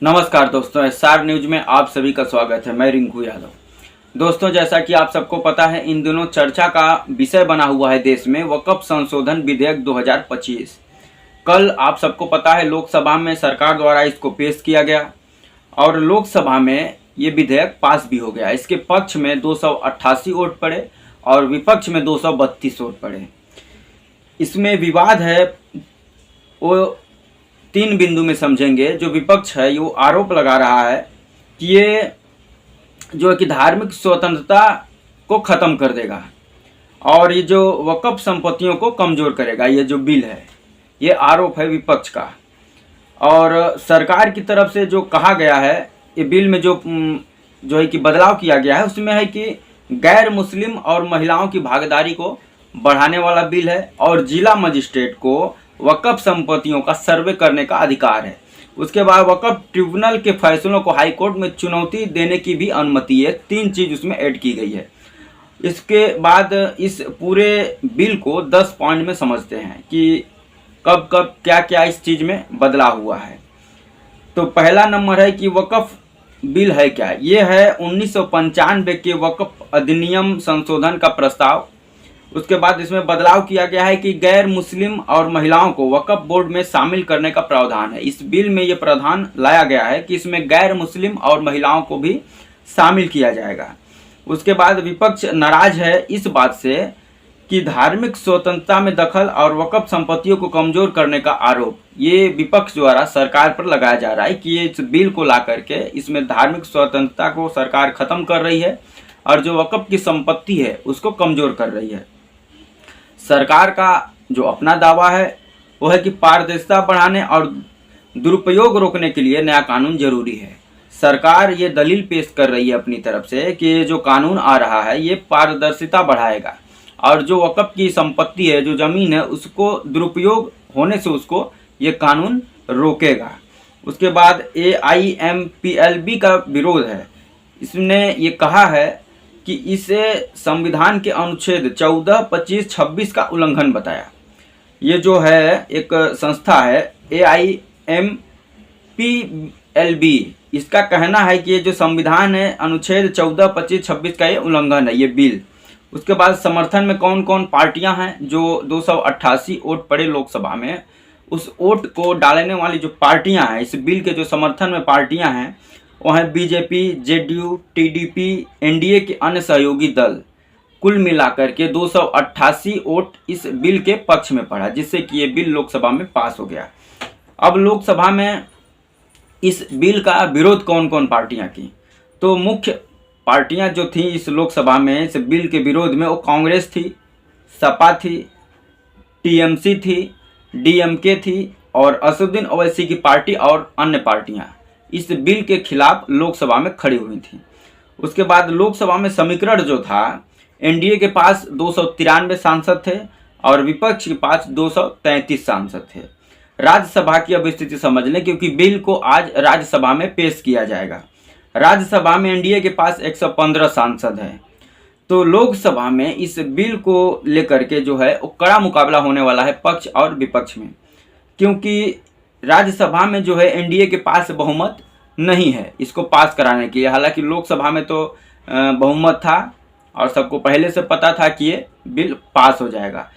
नमस्कार दोस्तों, SR news में आप सभी का स्वागत है। मैं रिंकू यादव। दोस्तों, जैसा कि आप सबको पता है, इन दिनों चर्चा का विषय बना हुआ है देश में वक्फ संशोधन विधेयक 2025। कल आप सबको पता है लोकसभा में सरकार द्वारा इसको पेश किया गया और लोकसभा में ये विधेयक पास भी हो गया। इसके पक्ष में 288 वोट पड़े और विपक्ष में 232 वोट पड़े। इसमें विवाद है वो तीन बिंदु में समझेंगे। जो विपक्ष है वो आरोप लगा रहा है कि ये जो है कि धार्मिक स्वतंत्रता को ख़त्म कर देगा और ये जो वक्फ संपत्तियों को कमज़ोर करेगा। ये जो बिल है, ये आरोप है विपक्ष का। और सरकार की तरफ से जो कहा गया है, ये बिल में जो है कि बदलाव किया गया है, उसमें है कि गैर मुस्लिम और महिलाओं की भागीदारी को बढ़ाने वाला बिल है और जिला मजिस्ट्रेट को वक्फ संपत्तियों का सर्वे करने का अधिकार है। उसके बाद वक्फ ट्रिब्यूनल के फैसलों को हाई कोर्ट में चुनौती देने की भी अनुमति है। तीन चीज़ उसमें ऐड की गई है। इसके बाद इस पूरे बिल को 10 पॉइंट में समझते हैं कि कब कब क्या क्या इस चीज़ में बदलाव हुआ है। तो पहला नंबर है कि वक्फ बिल है क्या। ये है 1995 के वक्फ अधिनियम संशोधन का प्रस्ताव। उसके बाद इसमें बदलाव किया गया है कि गैर मुस्लिम और महिलाओं को वक्फ बोर्ड में शामिल करने का प्रावधान है। इस बिल में ये प्रावधान लाया गया है कि इसमें गैर मुस्लिम और महिलाओं को भी शामिल किया जाएगा। उसके बाद विपक्ष नाराज है इस बात से कि धार्मिक स्वतंत्रता में दखल और वक्फ संपत्तियों को कमजोर करने का आरोप ये विपक्ष द्वारा सरकार पर लगाया जा रहा है कि ये इस बिल को ला करके इसमें धार्मिक स्वतंत्रता को सरकार खत्म कर रही है और जो वक्फ की संपत्ति है उसको कमजोर कर रही है। सरकार का जो अपना दावा है वो है कि पारदर्शिता बढ़ाने और दुरुपयोग रोकने के लिए नया कानून जरूरी है। सरकार ये दलील पेश कर रही है अपनी तरफ से कि ये जो कानून आ रहा है ये पारदर्शिता बढ़ाएगा और जो वक्फ की संपत्ति है, जो ज़मीन है, उसको दुरुपयोग होने से उसको ये कानून रोकेगा। उसके बाद AIMPLB का विरोध है। इसने ये कहा है कि इसे संविधान के अनुच्छेद 14, 25, 26 का उल्लंघन बताया। ये जो है एक संस्था है AIMPLB, इसका कहना है कि ये जो संविधान है अनुच्छेद 14, 25, 26 का ये उल्लंघन है ये बिल। उसके बाद समर्थन में कौन कौन पार्टियां हैं। जो 288 वोट पड़े लोकसभा में, उस वोट को डालने वाली जो पार्टियां हैं, इस बिल के जो समर्थन में पार्टियां हैं वो हैं BJP, JDU, TDP, NDA के अन्य सहयोगी दल। कुल मिलाकर के 288 वोट इस बिल के पक्ष में पड़ा, जिससे कि ये बिल लोकसभा में पास हो गया। अब लोकसभा में इस बिल का विरोध कौन कौन पार्टियां की, तो मुख्य पार्टियां जो थी इस लोकसभा में इस बिल के विरोध में, वो कांग्रेस थी, सपा थी, TMC थी, DMK थी और असदुद्दीन ओवैसी की पार्टी और अन्य पार्टियां इस बिल के खिलाफ लोकसभा में खड़ी हुई थी। उसके बाद लोकसभा में समीकरण जो था, NDA के पास 293 सांसद थे और विपक्ष के पास 233 सांसद थे। राज्यसभा की अब स्थिति समझ लें, क्योंकि बिल को आज राज्यसभा में पेश किया जाएगा। राज्यसभा में NDA के पास 115 सांसद हैं। तो लोकसभा में इस बिल को लेकर के जो है वो कड़ा मुकाबला होने वाला है पक्ष और विपक्ष में, क्योंकि राज्यसभा में जो है NDA के पास बहुमत नहीं है इसको पास कराने के लिए। हालांकि लोकसभा में तो बहुमत था और सबको पहले से पता था कि ये बिल पास हो जाएगा,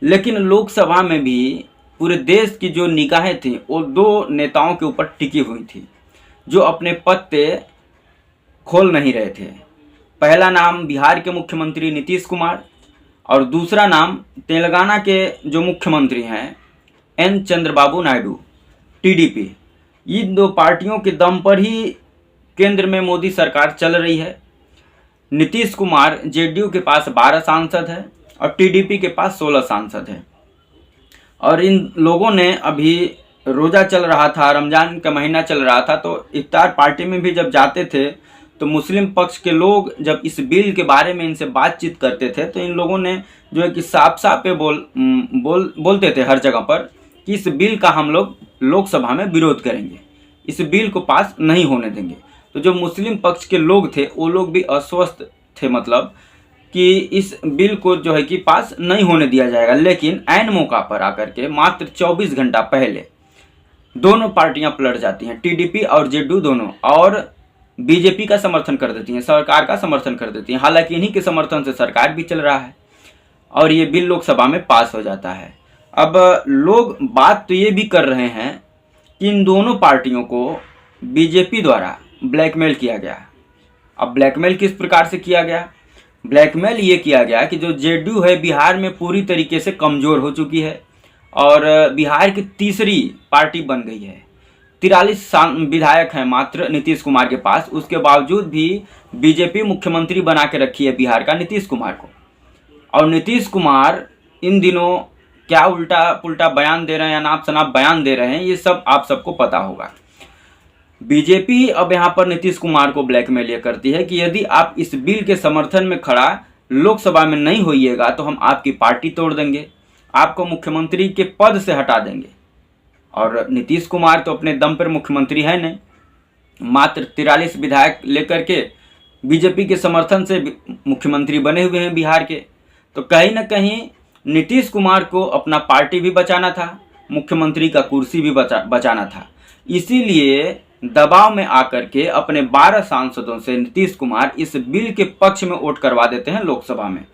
लेकिन लोकसभा में भी पूरे देश की जो निगाहें थी वो दो नेताओं के ऊपर टिकी हुई थी जो अपने पत्ते खोल नहीं रहे थे। पहला नाम बिहार के मुख्यमंत्री नीतीश कुमार और दूसरा नाम तेलंगाना के जो मुख्यमंत्री हैं N चंद्रबाबू नायडू, TDP। इन दो पार्टियों के दम पर ही केंद्र में मोदी सरकार चल रही है। नीतीश कुमार JDU के पास 12 सांसद है और TDP के पास 16 सांसद है। और इन लोगों ने अभी रोज़ा चल रहा था, रमज़ान का महीना चल रहा था, तो इफ्तार पार्टी में भी जब जाते थे तो मुस्लिम पक्ष के लोग जब इस बिल के बारे में इनसे बातचीत करते थे तो इन लोगों ने जो है कि साफ साफ पे बोलते थे हर जगह पर कि इस बिल का हम लोग लोकसभा में विरोध करेंगे, इस बिल को पास नहीं होने देंगे। तो जो मुस्लिम पक्ष के लोग थे वो लोग भी अस्वस्थ थे, मतलब कि इस बिल को जो है कि पास नहीं होने दिया जाएगा। लेकिन ऐन मौका पर आकर के मात्र 24 घंटा पहले दोनों पार्टियां पलट जाती हैं, टीडीपी और जेडीयू दोनों, और बीजेपी का समर्थन कर देती हैं, सरकार का समर्थन कर देती हैं। हालांकि इन्हीं के समर्थन से सरकार भी चल रहा है और ये बिल लोकसभा में पास हो जाता है। अब लोग बात तो ये भी कर रहे हैं कि इन दोनों पार्टियों को बीजेपी द्वारा ब्लैकमेल किया गया। अब ब्लैकमेल किस प्रकार से किया गया? ब्लैकमेल ये किया गया कि जो जेडीयू है बिहार में पूरी तरीके से कमज़ोर हो चुकी है और बिहार की तीसरी पार्टी बन गई है। 43 विधायक हैं मात्र नीतीश कुमार के पास, उसके बावजूद भी बीजेपी मुख्यमंत्री बना के रखी है बिहार का नीतीश कुमार को। और नीतीश कुमार इन दिनों क्या उल्टा पुल्टा बयान दे रहे हैं या नाप शनाप बयान दे रहे हैं, ये सब आप सबको पता होगा। बीजेपी अब यहाँ पर नीतीश कुमार को ब्लैकमेल ये करती है कि यदि आप इस बिल के समर्थन में खड़ा लोकसभा में नहीं होइएगा तो हम आपकी पार्टी तोड़ देंगे, आपको मुख्यमंत्री के पद से हटा देंगे। और नीतीश कुमार तो अपने दम पर मुख्यमंत्री है नहीं, मात्र 43 विधायक लेकर के बीजेपी के समर्थन से मुख्यमंत्री बने हुए हैं बिहार के। तो कहीं ना कहीं नीतीश कुमार को अपना पार्टी भी बचाना था, मुख्यमंत्री का कुर्सी भी बचाना था। इसीलिए दबाव में आकर के अपने 12 सांसदों से नीतीश कुमार इस बिल के पक्ष में वोट करवा देते हैं लोकसभा में।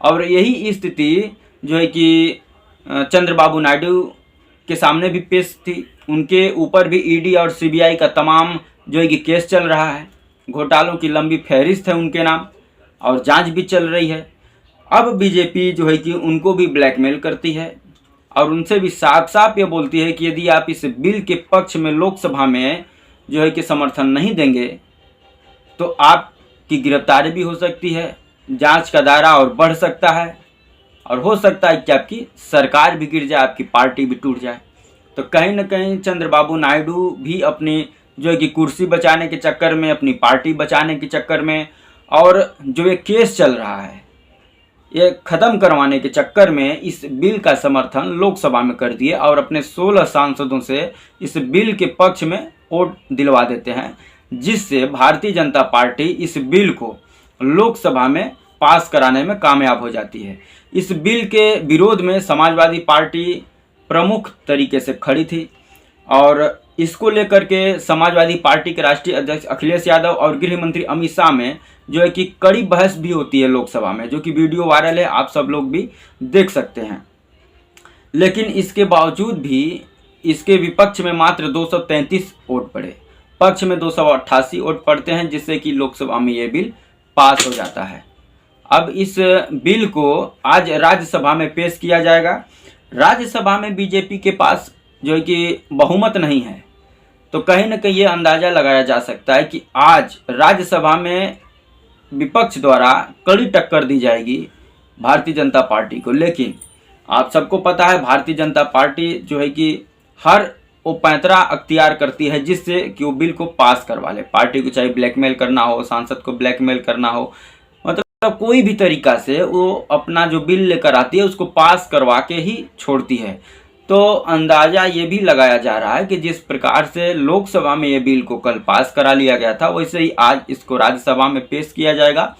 और यही स्थिति जो है कि चंद्रबाबू नायडू के सामने भी पेश थी। उनके ऊपर भी ईडी और सीबीआई का तमाम जो है कि केस चल रहा है, घोटालों की लंबी फहरिस्त है उनके नाम और जांच भी चल रही है। अब बीजेपी जो है कि उनको भी ब्लैकमेल करती है और उनसे भी साफ साफ ये बोलती है कि यदि आप इस बिल के पक्ष में लोकसभा में जो है कि समर्थन नहीं देंगे तो आपकी गिरफ्तारी भी हो सकती है, जांच का दायरा और बढ़ सकता है और हो सकता है कि आपकी सरकार भी गिर जाए, आपकी पार्टी भी टूट जाए। तो कहीं ना कहीं चंद्रबाबू नायडू भी अपनी जो है कि कुर्सी बचाने के चक्कर में, अपनी पार्टी बचाने के चक्कर में और जो ये केस चल रहा है ये ख़त्म करवाने के चक्कर में इस बिल का समर्थन लोकसभा में कर दिए और अपने 16 सांसदों से इस बिल के पक्ष में वोट दिलवा देते हैं, जिससे भारतीय जनता पार्टी इस बिल को लोकसभा में पास कराने में कामयाब हो जाती है। इस बिल के विरोध में समाजवादी पार्टी प्रमुख तरीके से खड़ी थी और इसको लेकर के समाजवादी पार्टी के राष्ट्रीय अध्यक्ष अखिलेश यादव और गृह मंत्री अमित शाह में जो है कि कड़ी बहस भी होती है लोकसभा में, जो कि वीडियो वायरल है, आप सब लोग भी देख सकते हैं। लेकिन इसके बावजूद भी इसके विपक्ष में मात्र 233 वोट पड़े, पक्ष में 288 वोट पड़ते हैं, जिससे कि लोकसभा में ये बिल पास हो जाता है। अब इस बिल को आज राज्यसभा में पेश किया जाएगा। राज्यसभा में बीजेपी के पास जो है कि बहुमत नहीं है, तो कहीं ना कहीं ये अंदाज़ा लगाया जा सकता है कि आज राज्यसभा में विपक्ष द्वारा कड़ी टक्कर दी जाएगी भारतीय जनता पार्टी को। लेकिन आप सबको पता है भारतीय जनता पार्टी जो है कि हर वो पैंतरा अख्तियार करती है जिससे कि वो बिल को पास करवा ले। पार्टी को चाहे ब्लैकमेल करना हो, सांसद को ब्लैकमेल करना हो, मतलब कोई भी तरीका से वो अपना जो बिल लेकर आती है उसको पास करवा के ही छोड़ती है। तो अंदाज़ा ये भी लगाया जा रहा है कि जिस प्रकार से लोकसभा में ये बिल को कल पास करा लिया गया था, वैसे ही आज इसको राज्यसभा में पेश किया जाएगा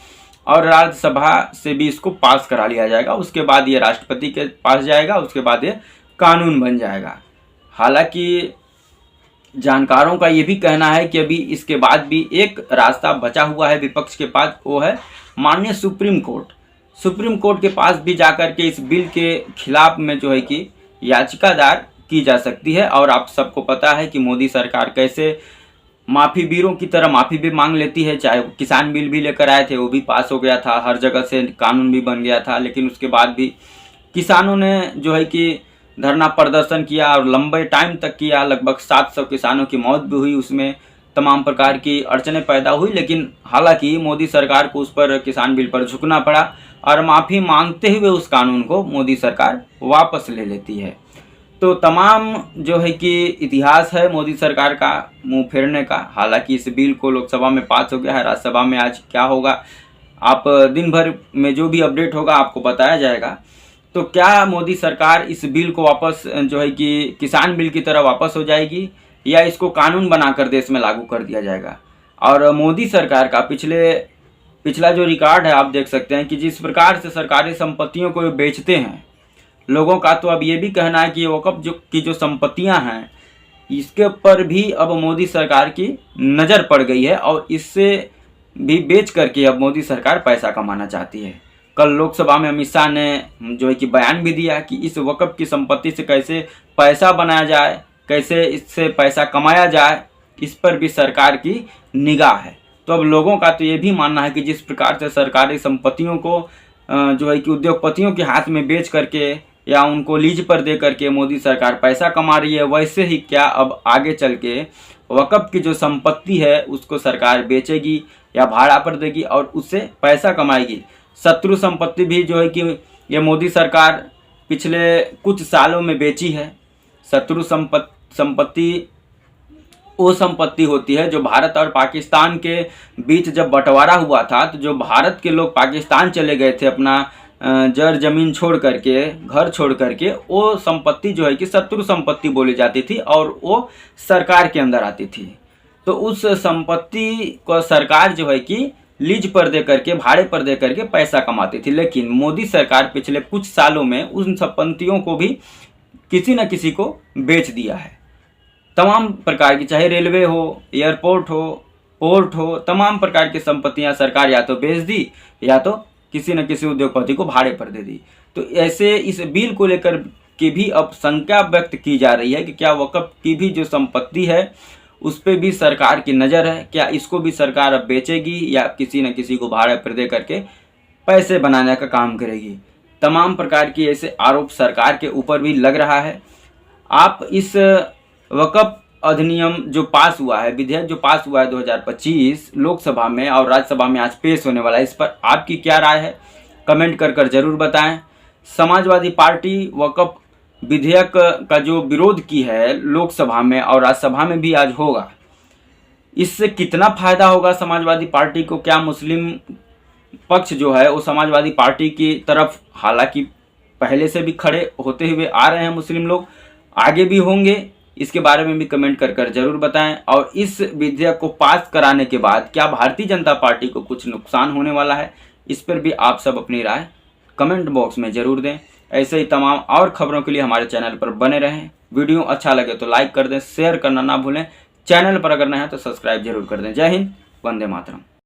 और राज्यसभा से भी इसको पास करा लिया जाएगा। उसके बाद ये राष्ट्रपति के पास जाएगा, उसके बाद ये कानून बन जाएगा। हालांकि जानकारों का ये भी कहना है कि अभी इसके बाद भी एक रास्ता बचा हुआ है विपक्ष के पास, वो है माननीय सुप्रीम कोर्ट। सुप्रीम कोर्ट के पास भी जाकर के इस बिल के खिलाफ में जो है कि याचिका दायर की जा सकती है। और आप सबको पता है कि मोदी सरकार कैसे माफ़ी वीरों की तरह माफ़ी भी मांग लेती है। चाहे किसान बिल भी लेकर आए थे, वो भी पास हो गया था, हर जगह से कानून भी बन गया था, लेकिन उसके बाद भी किसानों ने जो है कि धरना प्रदर्शन किया और लंबे टाइम तक किया। लगभग 700 किसानों की मौत भी हुई, उसमें तमाम प्रकार की अड़चनें पैदा हुई। लेकिन हालांकि मोदी सरकार को उस पर, किसान बिल पर झुकना पड़ा और माफ़ी मांगते हुए उस कानून को मोदी सरकार वापस ले लेती है। तो तमाम जो है कि इतिहास है मोदी सरकार का मुंह फेरने का। हालांकि इस बिल को लोकसभा में पास हो गया है, राज्यसभा में आज क्या होगा आप दिन भर में जो भी अपडेट होगा आपको बताया जाएगा। तो क्या मोदी सरकार इस बिल को वापस जो है कि किसान बिल की तरह वापस हो जाएगी या इसको कानून बनाकर देश में लागू कर दिया जाएगा? और मोदी सरकार का पिछला जो रिकॉर्ड है आप देख सकते हैं कि जिस प्रकार से सरकारी संपत्तियों को बेचते हैं लोगों का, तो अब ये भी कहना है कि वक़्फ़ की जो संपत्तियां हैं इसके ऊपर भी अब मोदी सरकार की नज़र पड़ गई है और इससे भी बेच करके अब मोदी सरकार पैसा कमाना चाहती है। कल लोकसभा में अमित शाह ने जो है कि बयान भी दिया कि इस वक्फ की संपत्ति से कैसे पैसा बनाया जाए, कैसे इससे पैसा कमाया जाए, इस पर भी सरकार की निगाह है। तो अब लोगों का तो ये भी मानना है कि जिस प्रकार से सरकारी संपत्तियों को जो है कि उद्योगपतियों के हाथ में बेच करके या उनको लीज पर दे करके मोदी सरकार पैसा कमा रही है, वैसे ही क्या अब आगे चल के वक्फ की जो संपत्ति है उसको सरकार बेचेगी या भाड़ा पर देगी और उससे पैसा कमाएगी। शत्रु संपत्ति भी जो है कि ये मोदी सरकार पिछले कुछ सालों में बेची है। शत्रु संपत्ति वो संपत्ति होती है जो भारत और पाकिस्तान के बीच जब बंटवारा हुआ था, तो जो भारत के लोग पाकिस्तान चले गए थे अपना जर जमीन छोड़ करके, घर छोड़ करके, वो संपत्ति जो है कि शत्रु संपत्ति बोली जाती थी और वो सरकार के अंदर आती थी। तो उस संपत्ति को सरकार जो है कि लीज पर दे करके, भाड़े पर दे करके पैसा कमाती थी। लेकिन मोदी सरकार पिछले कुछ सालों में उन संपत्तियों को भी किसी न किसी को बेच दिया है। तमाम प्रकार की, चाहे रेलवे हो, एयरपोर्ट हो, पोर्ट हो, तमाम प्रकार की संपत्तियां सरकार या तो बेच दी या तो किसी न किसी उद्योगपति को भाड़े पर दे दी। तो ऐसे इस बिल को लेकर के भी अब शंका व्यक्त की जा रही है कि क्या वक्फ की भी जो संपत्ति है उस पर भी सरकार की नज़र है, क्या इसको भी सरकार अब बेचेगी या किसी न किसी को भाड़े पर दे करके पैसे बनाने का काम करेगी। तमाम प्रकार की ऐसे आरोप सरकार के ऊपर भी लग रहा है। आप इस वक्फ अधिनियम जो पास हुआ है, विधेयक जो पास हुआ है 2025 लोकसभा में और राज्यसभा में आज पेश होने वाला है, इस पर आपकी क्या राय है कमेंट कर कर जरूर बताएं। समाजवादी पार्टी वक्फ विधेयक का जो विरोध की है लोकसभा में और राज्यसभा में भी आज होगा, इससे कितना फायदा होगा समाजवादी पार्टी को? क्या मुस्लिम पक्ष जो है वो समाजवादी पार्टी की तरफ, हालांकि पहले से भी खड़े होते हुए आ रहे हैं मुस्लिम लोग, आगे भी होंगे, इसके बारे में भी कमेंट कर कर जरूर बताएं। और इस विधेयक को पास कराने के बाद क्या भारतीय जनता पार्टी को कुछ नुकसान होने वाला है, इस पर भी आप सब अपनी राय कमेंट बॉक्स में जरूर दें। ऐसे ही तमाम और खबरों के लिए हमारे चैनल पर बने रहें। वीडियो अच्छा लगे तो लाइक कर दें, शेयर करना ना भूलें। चैनल पर अगर नए हैं तो सब्सक्राइब जरूर कर दें। जय हिंद, वंदे मातरम।